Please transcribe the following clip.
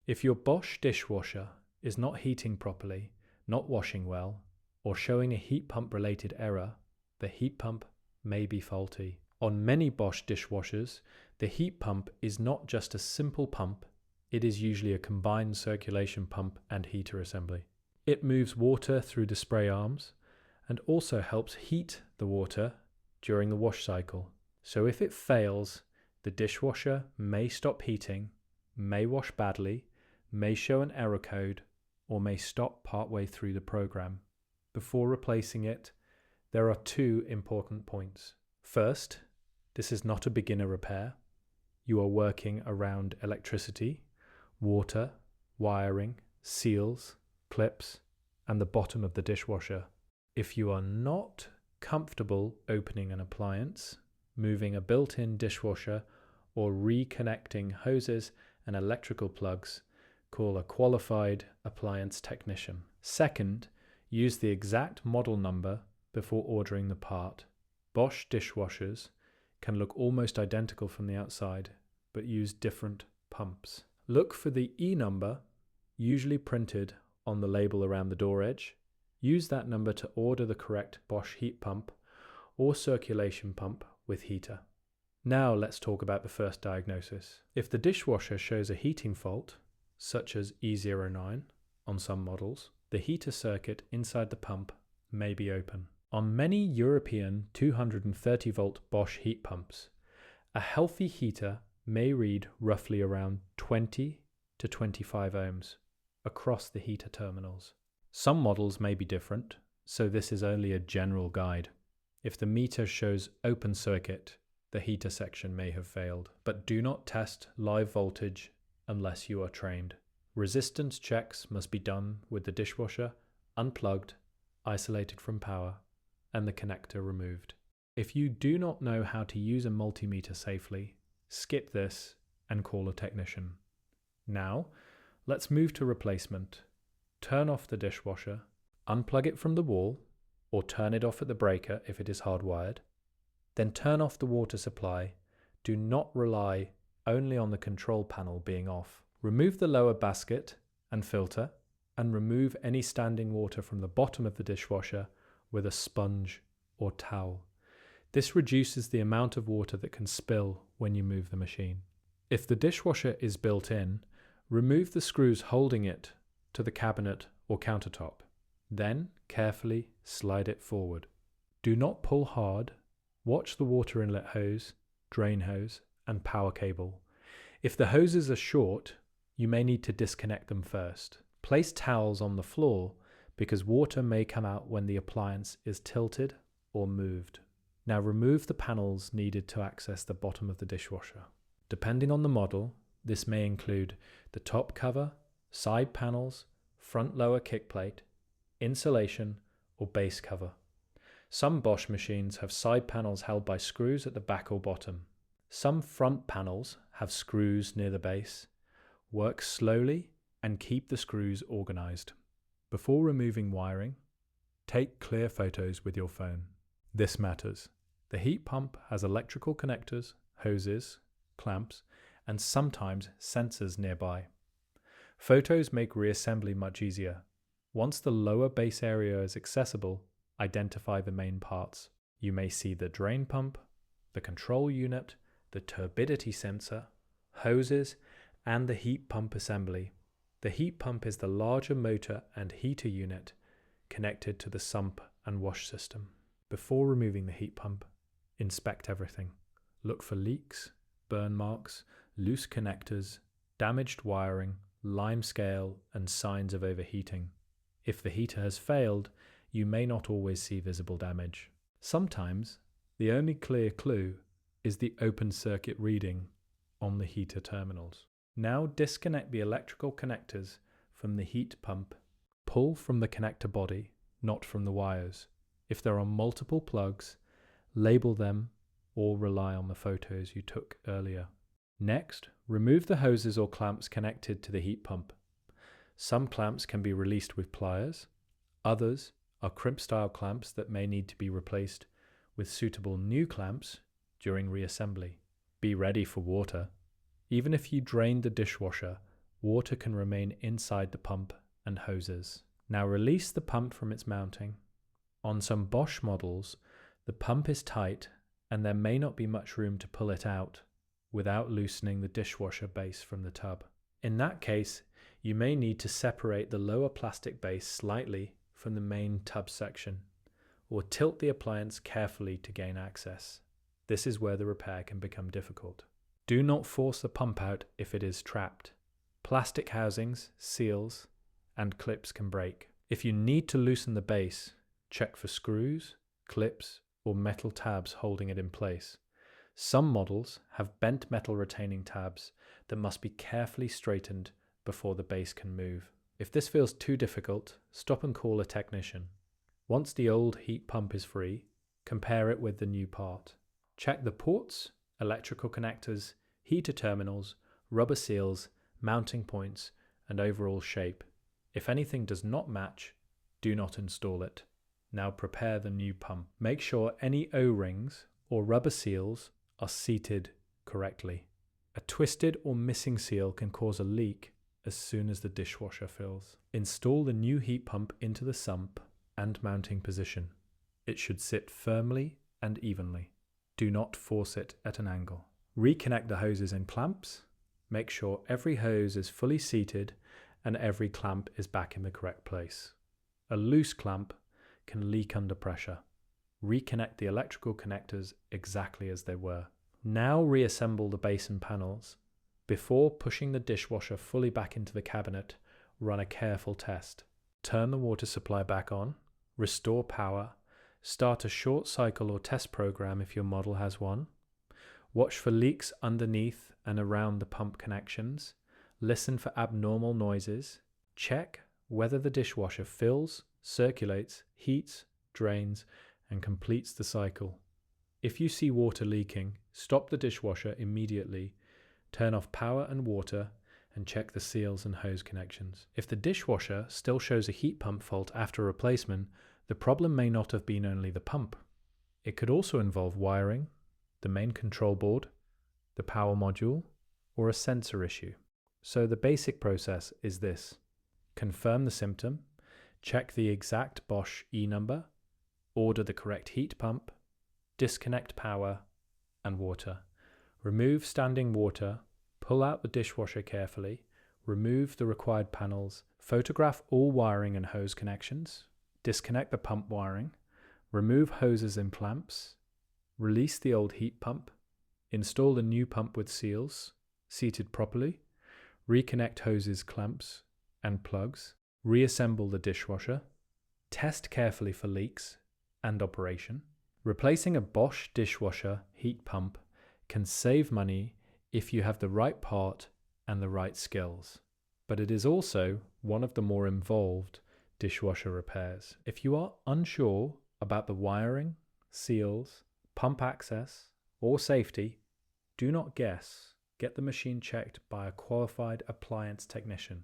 If your Bosch dishwasher is not heating properly, not washing well, or showing a heat pump related error, the heat pump may be faulty. On many Bosch dishwashers, the heat pump is not just a simple pump, it is usually a combined circulation pump and heater assembly. It moves water through the spray arms and also helps heat the water during the wash cycle. So if it fails, the dishwasher may stop heating, may wash badly, may show an error code, or may stop partway through the program. Before replacing it, there are two important points. First, this is not a beginner repair. You are working around electricity, water, wiring, seals, clips, and the bottom of the dishwasher. If you are not comfortable opening an appliance, moving a built-in dishwasher, or reconnecting hoses and electrical plugs, call a qualified appliance technician. Second, use the exact model number before ordering the part. Bosch dishwashers can look almost identical from the outside, but use different pumps. Look for the E number, usually printed on the label around the door edge. Use that number to order the correct Bosch heat pump or circulation pump with heater. Now let's talk about the first diagnosis. If the dishwasher shows a heating fault, such as E09 on some models, the heater circuit inside the pump may be open. On many European 230 volt Bosch heat pumps, a healthy heater may read roughly around 20 to 25 ohms across the heater terminals. Some models may be different, so this is only a general guide. If the meter shows open circuit, the heater section may have failed, but do not test live voltage unless you are trained. Resistance checks must be done with the dishwasher unplugged, isolated from power, and the connector removed. If you do not know how to use a multimeter safely, skip this and call a technician. Now, let's move to replacement. Turn off the dishwasher, unplug it from the wall, or turn it off at the breaker if it is hardwired. Then turn off the water supply. Do not rely only on the control panel being off. Remove the lower basket and filter, and remove any standing water from the bottom of the dishwasher with a sponge or towel. This reduces the amount of water that can spill when you move the machine. If the dishwasher is built in, remove the screws holding it to the cabinet or countertop. Then carefully slide it forward. Do not pull hard. Watch the water inlet hose, drain hose, and power cable. If the hoses are short, you may need to disconnect them first. Place towels on the floor because water may come out when the appliance is tilted or moved. Now remove the panels needed to access the bottom of the dishwasher. Depending on the model, this may include the top cover, side panels, front lower kickplate, insulation, or base cover. Some Bosch machines have side panels held by screws at the back or bottom. Some front panels have screws near the base. Work slowly and keep the screws organized. Before removing wiring, take clear photos with your phone. This matters. The heat pump has electrical connectors, hoses, clamps, and sometimes sensors nearby. Photos make reassembly much easier. Once the lower base area is accessible, identify the main parts. You may see the drain pump, the control unit, the turbidity sensor, hoses, and the heat pump assembly. The heat pump is the larger motor and heater unit connected to the sump and wash system. Before removing the heat pump, inspect everything. Look for leaks, burn marks, loose connectors, damaged wiring, lime scale, and signs of overheating. If the heater has failed, you may not always see visible damage. Sometimes, the only clear clue is the open circuit reading on the heater terminals. Now disconnect the electrical connectors from the heat pump. Pull from the connector body, not from the wires. If there are multiple plugs, label them or rely on the photos you took earlier. Next, remove the hoses or clamps connected to the heat pump. Some clamps can be released with pliers. Others are crimp-style clamps that may need to be replaced with suitable new clamps during reassembly. Be ready for water. Even if you drained the dishwasher water can remain inside the pump and hoses. Now release the pump from its mounting. On some Bosch models, the pump is tight and there may not be much room to pull it out without loosening the dishwasher base from the tub. In that case, you may need to separate the lower plastic base slightly from the main tub section, or tilt the appliance carefully to gain access. This is where the repair can become difficult. Do not force the pump out if it is trapped. Plastic housings, seals, and clips can break. If you need to loosen the base, check for screws, clips, or metal tabs holding it in place. Some models have bent metal retaining tabs that must be carefully straightened before the base can move. If this feels too difficult, stop and call a technician. Once the old heat pump is free, compare it with the new part. Check the ports, electrical connectors, heater terminals, rubber seals, mounting points, and overall shape. If anything does not match, do not install it. Now prepare the new pump. Make sure any O-rings or rubber seals are seated correctly. A twisted or missing seal can cause a leak as soon as the dishwasher fills. Install the new heat pump into the sump and mounting position. It should sit firmly and evenly. Do not force it at an angle. Reconnect the hoses and clamps. Make sure every hose is fully seated and every clamp is back in the correct place. A loose clamp can leak under pressure. Reconnect the electrical connectors exactly as they were. Now reassemble the base and panels. Before pushing the dishwasher fully back into the cabinet, run a careful test. Turn the water supply back on, restore power, start a short cycle or test program if your model has one. Watch for leaks underneath and around the pump connections. Listen for abnormal noises. Check whether the dishwasher fills, circulates, heats, drains, and completes the cycle. If you see water leaking, stop the dishwasher immediately, turn off power and water, and check the seals and hose connections. If the dishwasher still shows a heat pump fault after replacement, the problem may not have been only the pump. It could also involve wiring, the main control board, the power module, or a sensor issue. So the basic process is this: confirm the symptom, check the exact Bosch E number, order the correct heat pump, disconnect power and water, remove standing water, pull out the dishwasher carefully, remove the required panels, photograph all wiring and hose connections, disconnect the pump wiring, remove hoses and clamps, release the old heat pump, install the new pump with seals, seated properly, reconnect hoses, clamps, and plugs, reassemble the dishwasher, test carefully for leaks and operation. Replacing a Bosch dishwasher heat pump can save money if you have the right part and the right skills, but it is also one of the more involved dishwasher repairs. If you are unsure about the wiring, seals, pump access, or safety, do not guess. Get the machine checked by a qualified appliance technician.